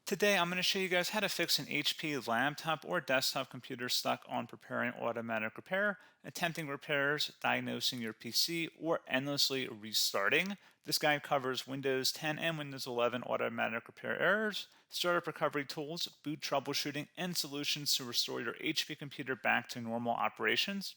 Today, I'm going to show you guys how to fix an HP laptop or desktop computer stuck on preparing automatic repair, attempting repairs, diagnosing your PC, or endlessly restarting. This guide covers Windows 10 and Windows 11 automatic repair errors, startup recovery tools, boot troubleshooting, and solutions to restore your HP computer back to normal operations.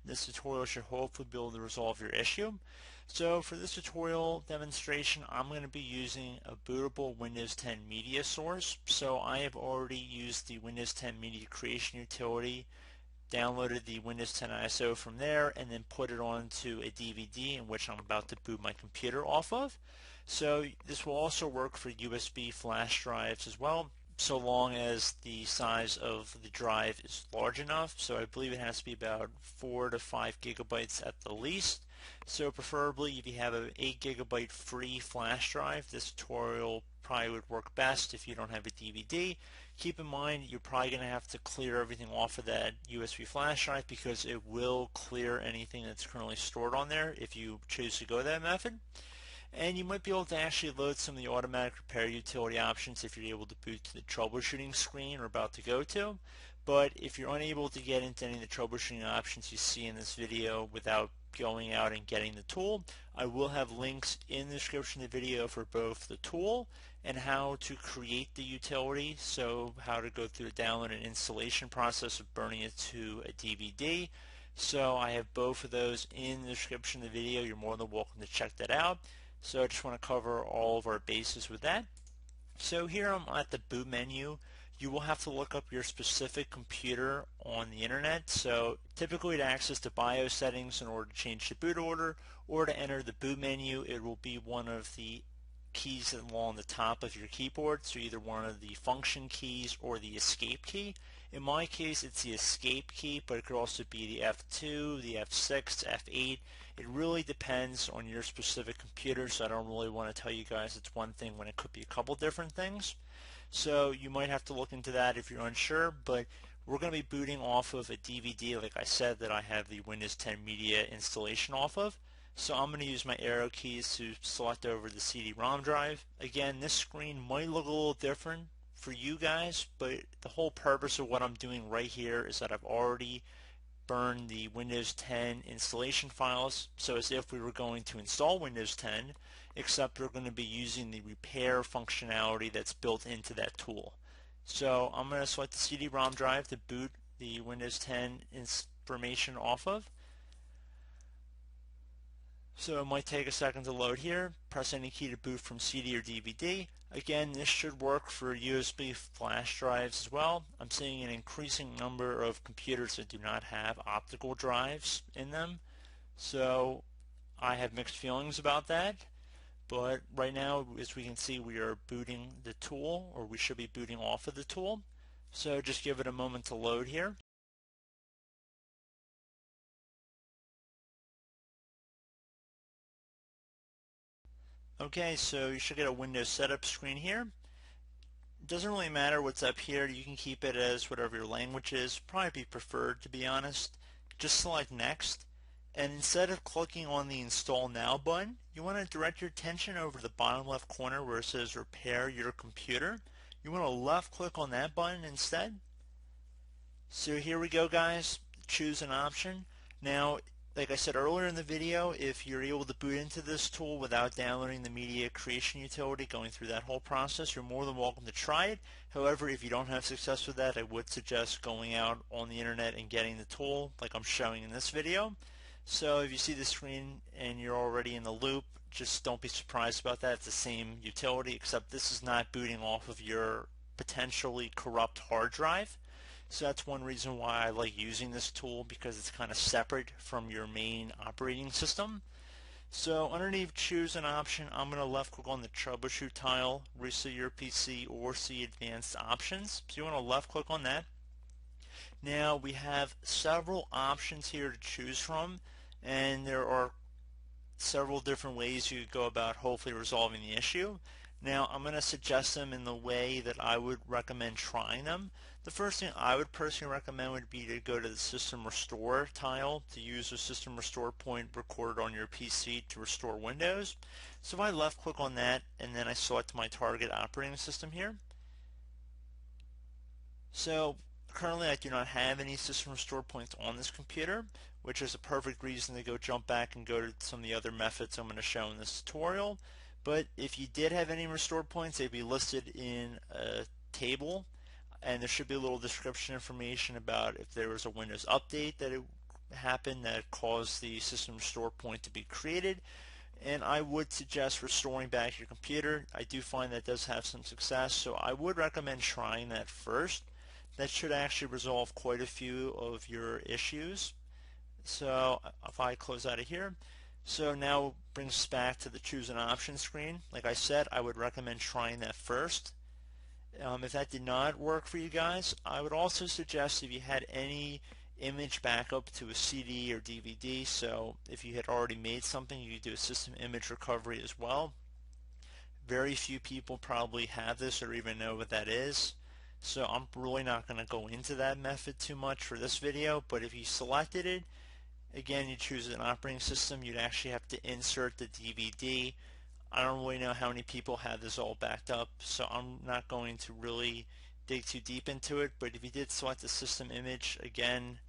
This tutorial should hopefully be able to resolve your issue. So for this tutorial demonstration, I'm going to be using a bootable Windows 10 media source. So I have already used the Windows 10 media creation utility, downloaded the Windows 10 ISO from there, and then put it onto a DVD in which I'm about to boot my computer off of. So this will also work for USB flash drives as well, so long as the size of the drive is large enough. So I believe it has to be about 4 to 5 gigabytes at the least. So preferably if you have an 8 gigabyte free flash drive, this tutorial probably would work best. If you don't have a DVD, keep in mind you're probably going to have to clear everything off of that USB flash drive because it will clear anything that's currently stored on there if you choose to go that method. And you might be able to actually load some of the automatic repair utility options if you're able to boot to the troubleshooting screen we're about to go to. But if you're unable to get into any of the troubleshooting options you see in this video without going out and getting the tool, I will have links in the description of the video for both the tool and how to create the utility, so how to go through the download and installation process of burning it to a DVD. So I have both of those in the description of the video. You're more than welcome to check that out. So I just want to cover all of our bases with that. So here I'm at the boot menu. You will have to look up your specific computer on the internet. So typically to access the BIOS settings in order to change the boot order or to enter the boot menu, it will be one of the keys along the top of your keyboard. So either one of the function keys or the escape key. In my case, it's the escape key, but it could also be the F2, the F6, F8. It really depends on your specific computer, so I don't really want to tell you guys it's one thing when it could be a couple different things. So you might have to look into that if you're unsure, but we're going to be booting off of a DVD, like I said, that I have the Windows 10 Media installation off of. So I'm going to use my arrow keys to select over the CD-ROM drive. Again, this screen might look a little different for you guys, but the whole purpose of what I'm doing right here is that I've already burned the Windows 10 installation files, so as if we were going to install Windows 10, except we're going to be using the repair functionality that's built into that tool. So I'm going to select the CD-ROM drive to boot the Windows 10 information off of. So it might take a second to load here. Press any key to boot from CD or DVD. Again, this should work for USB flash drives as well. I'm seeing an increasing number of computers that do not have optical drives in them. So I have mixed feelings about that. But right now, as we can see, we are booting the tool, or we should be booting off of the tool. So just give it a moment to load here. Okay, so you should get a Windows setup screen here. It doesn't really matter what's up here. You can keep it as whatever your language is. Probably be preferred, to be honest. Just select Next. And instead of clicking on the Install Now button, you want to direct your attention over the bottom left corner where it says Repair Your Computer. You want to left click on that button instead. So here we go, guys. Choose an option. Now, like I said earlier in the video, if you're able to boot into this tool without downloading the media creation utility, going through that whole process, you're more than welcome to try it. However, if you don't have success with that, I would suggest going out on the internet and getting the tool like I'm showing in this video. So if you see the screen and you're already in the loop, just don't be surprised about that. It's the same utility, except this is not booting off of your potentially corrupt hard drive. So that's one reason why I like using this tool, because it's kind of separate from your main operating system. So underneath choose an option, I'm going to left click on the troubleshoot tile, reset your PC, or see advanced options. So you want to left click on that. Now we have several options here to choose from, and there are several different ways you could go about hopefully resolving the issue. Now I'm going to suggest them in the way that I would recommend trying them. The first thing I would personally recommend would be to go to the System Restore tile to use the System Restore point recorded on your PC to restore Windows. So if I left click on that and then I select my target operating system here, So currently I do not have any system restore points on this computer, which is a perfect reason to go jump back and go to some of the other methods I'm going to show in this tutorial. But if you did have any restore points, they'd be listed in a table, and there should be a little description information about if there was a Windows update that it happened that caused the system restore point to be created. And I would suggest restoring back your computer. I do find that does have some success, so I would recommend trying that first. That should actually resolve quite a few of your issues. So if I close out of here, so now brings us back to the choose an option screen. Like I said, I would recommend trying that first. If that did not work for you guys, I would also suggest if you had any image backup to a CD or DVD, so if you had already made something, you could do a system image recovery as well. Very few people probably have this or even know what that is, so I'm really not going to go into that method too much for this video, but if you selected it, again, you choose an operating system, you'd actually have to insert the DVD. I don't really know how many people have this all backed up, so I'm not going to really dig too deep into it, but if you did select the system image, again,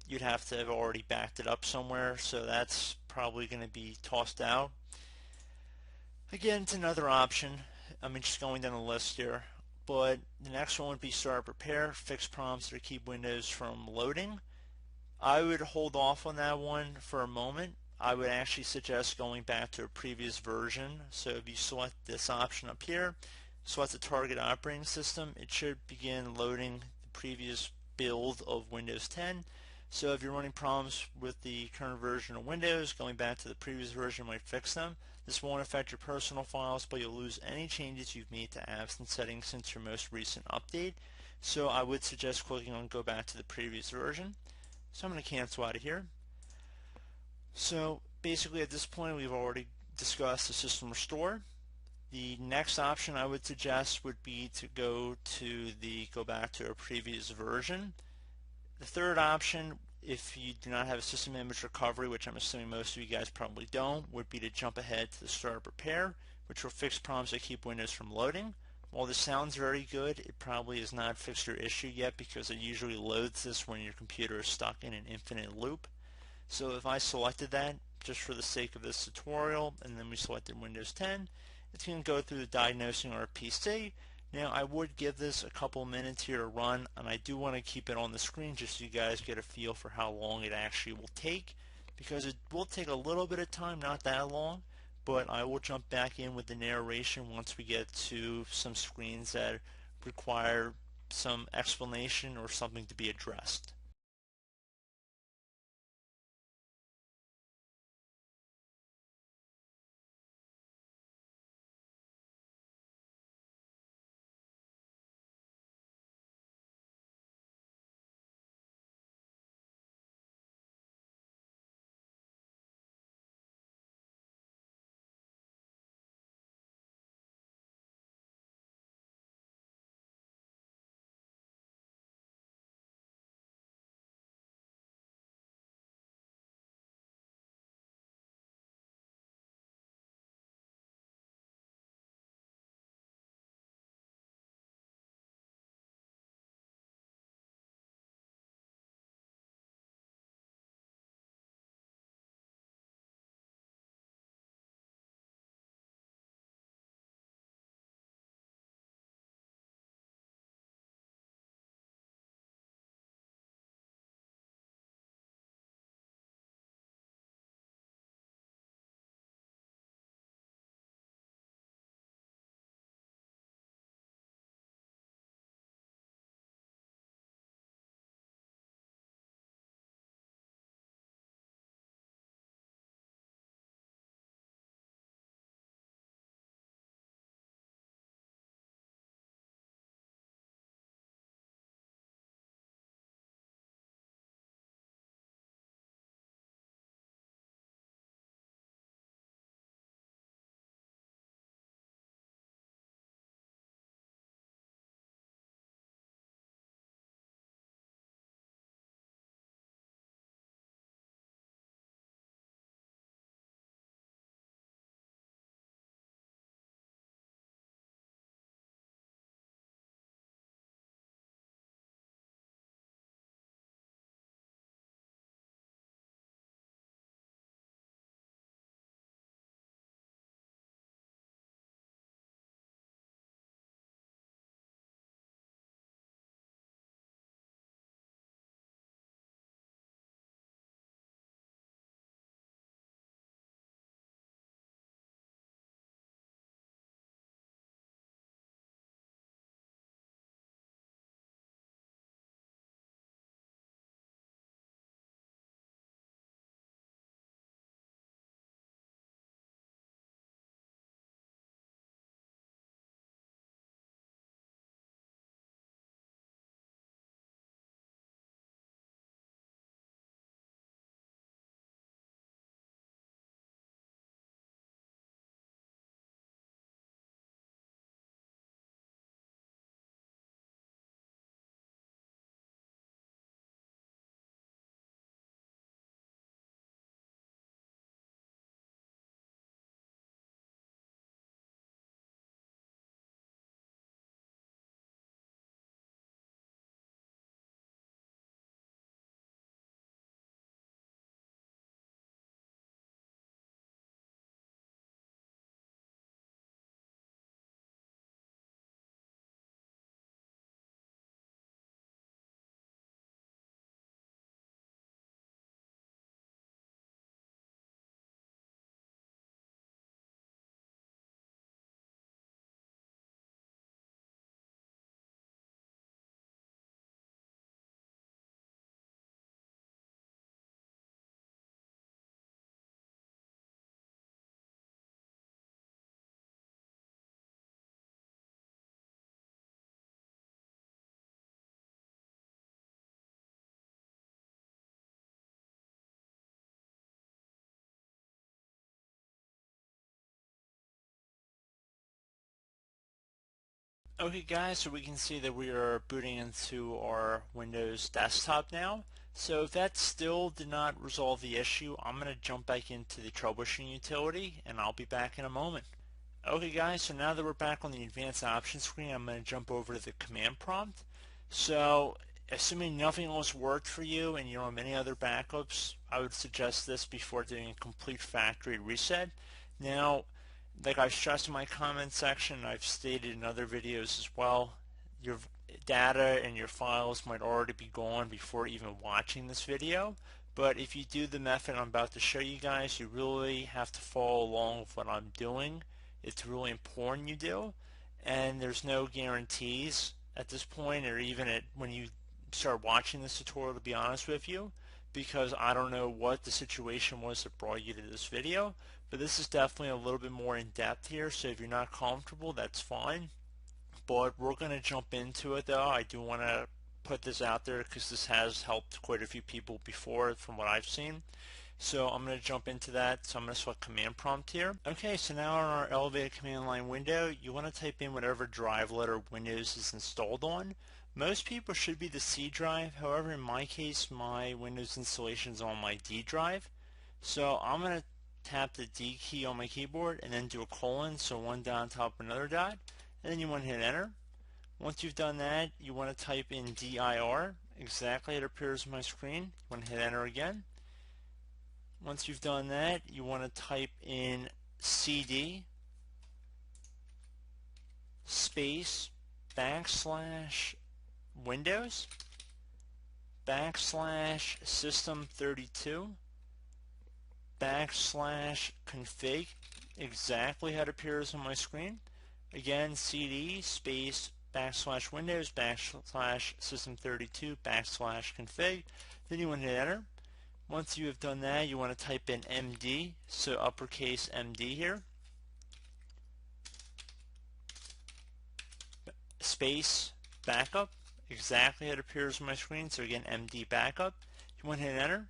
you'd have to have already backed it up somewhere, so that's probably going to be tossed out. Again, it's another option. I'm just going down the list here, but the next one would be start repair, fix problems that keep Windows from loading. I would hold off on that one for a moment. I would actually suggest going back to a previous version. So if you select this option up here, select the target operating system, it should begin loading the previous build of Windows 10. So if you're running problems with the current version of Windows, going back to the previous version might fix them. This won't affect your personal files, but you'll lose any changes you've made to apps and settings since your most recent update. So I would suggest clicking on go back to the previous version. So I'm going to cancel out of here. So basically at this point we've already discussed the system restore. The next option I would suggest would be to go back to a previous version. The third option, if you do not have a system image recovery, which I'm assuming most of you guys probably don't, would be to jump ahead to the startup repair, which will fix problems that keep Windows from loading. While this sounds very good, it probably has not fixed your issue yet because it usually loads this when your computer is stuck in an infinite loop. So if I selected that just for the sake of this tutorial and then we selected Windows 10, it's going to go through the diagnosing our PC. Now I would give this a couple minutes here to run, and I do want to keep it on the screen just so you guys get a feel for how long it actually will take, because it will take a little bit of time, not that long, but I will jump back in with the narration once we get to some screens that require some explanation or something to be addressed. Okay guys, so we can see that we are booting into our Windows desktop now. So if that still did not resolve the issue, I'm going to jump back into the troubleshooting utility and I'll be back in a moment. Okay guys, so now that we're back on the advanced options screen, I'm going to jump over to the command prompt. So assuming nothing else worked for you and you don't have any other backups, I would suggest this before doing a complete factory reset. Now, like I've stressed in my comment section, I've stated in other videos as well, your data and your files might already be gone before even watching this video. But if you do the method I'm about to show you guys, you really have to follow along with what I'm doing. It's really important you do, and there's no guarantees at this point or even when you start watching this tutorial, to be honest with you, because I don't know what the situation was that brought you to this video, but this is definitely a little bit more in depth here, so if you're not comfortable, that's fine. But we're going to jump into it though. I do want to put this out there because this has helped quite a few people before from what I've seen. So I'm going to jump into that. So I'm going to select command prompt here. Okay, so now in our elevated command line window, you want to type in whatever drive letter Windows is installed on. Most people should be the C drive. However, in my case, my Windows installation is on my D drive. So I'm going to tap the D key on my keyboard and then do a colon, so one dot on top of another dot, and then you want to hit enter. Once you've done that, you want to type in dir, exactly it appears on my screen. You want to hit enter again. Once you've done that, you want to type in cd space backslash Windows backslash system32 backslash config, exactly how it appears on my screen. Again, cd space backslash Windows backslash system32 backslash config. Then you want to hit enter. Once you have done that, you want to type in MD, so uppercase MD here, space backup, exactly how it appears on my screen. So again, MD backup. You want to hit enter.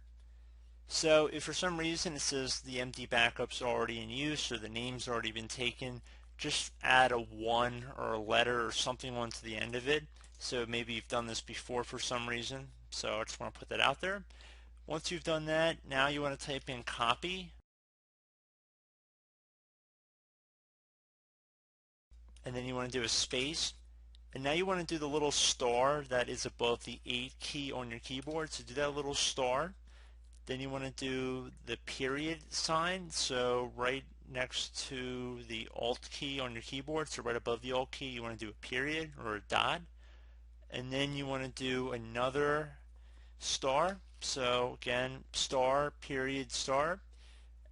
So if for some reason it says the MD backup's already in use or the name's already been taken, just add a 1 or a letter or something onto the end of it. So maybe you've done this before for some reason. So I just want to put that out there. Once you've done that, now you want to type in copy, and then you want to do a space, and now you want to do the little star that is above the 8 key on your keyboard. So do that little star. Then you want to do the period sign, so right next to the Alt key on your keyboard, so right above the Alt key, you want to do a period or a dot. And then you want to do another star. So again, star, period, star.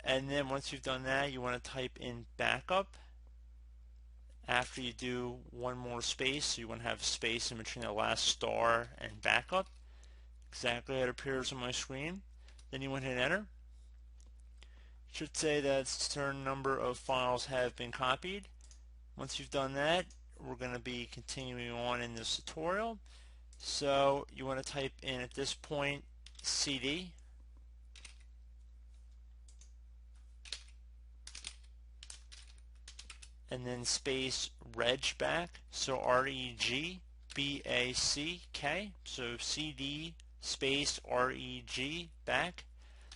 And then once you've done that, you want to type in backup. After you do one more space, so you want to have space in between the last star and backup. Exactly how it appears on my screen. Then you want to hit enter. It should say that a certain number of files have been copied. Once you've done that, we're going to be continuing on in this tutorial. So you want to type in at this point cd and then space regback, so REGBACK, so cd space REG back.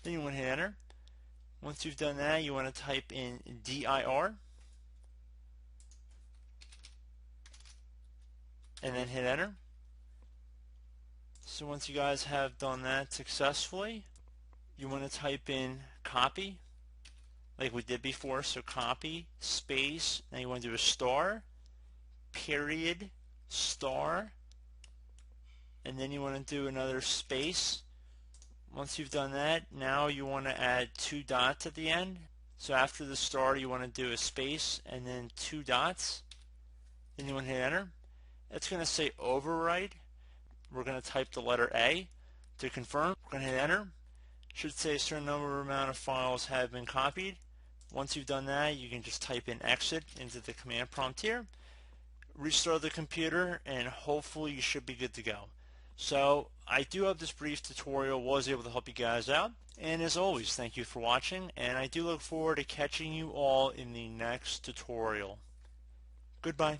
Then you want to hit enter. Once you've done that, you want to type in dir and then hit enter. So once you guys have done that successfully, you want to type in copy like we did before, so copy space, now you want to do a star, period, star, and then you want to do another space. Once you've done that, now you want to add 2 dots at the end. So after the star, you want to do a space and then 2 dots. Then you want to hit enter. It's going to say overwrite. We're going to type the letter A. To confirm, we're going to hit enter. Should say a certain number amount of files have been copied. Once you've done that, you can just type in exit into the command prompt here, restart the computer, and hopefully you should be good to go. So I do hope this brief tutorial was able to help you guys out, and as always, thank you for watching, and I do look forward to catching you all in the next tutorial. Goodbye.